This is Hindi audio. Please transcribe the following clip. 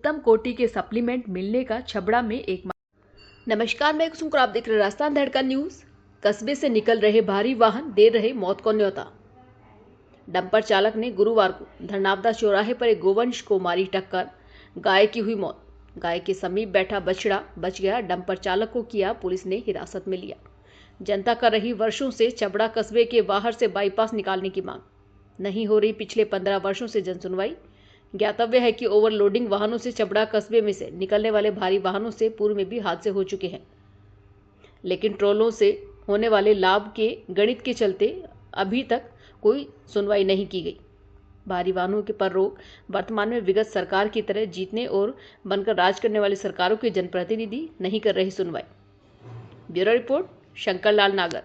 उत्तम कोटि के सप्लीमेंट मिलने का छबड़ा में एक। नमस्कार, मैं कुसुम, आप देख रहे हैं राजस्थान धड़कन न्यूज। कस्बे से निकल रहे भारी वाहन दे रहे मौत को न्योता। डंपर चालक ने गुरुवार को धरनावदा चौराहे पर एक गोवंश को मारी टक्कर, गाय की हुई मौत। गाय के समीप बैठा बछड़ा बच गया। डंपर चालक को किया पुलिस ने हिरासत में लिया। जनता कर रही वर्षों से चबड़ा कस्बे के बाहर से बाईपास निकालने की मांग। नहीं हो रही पिछले 15 वर्षों से जनसुनवाई। ज्ञातव्य है कि ओवरलोडिंग वाहनों से चबड़ा कस्बे में से निकलने वाले भारी वाहनों से पूर्व में भी हादसे हो चुके हैं, लेकिन ट्रोलों से होने वाले लाभ के गणित के चलते अभी तक कोई सुनवाई नहीं की गई। भारी वाहनों के पर रोक वर्तमान में विगत सरकार की तरह जीतने और बनकर राज करने वाली सरकारों के जनप्रतिनिधि नहीं कर रही सुनवाई। ब्यूरो रिपोर्ट, शंकर लाल नागर।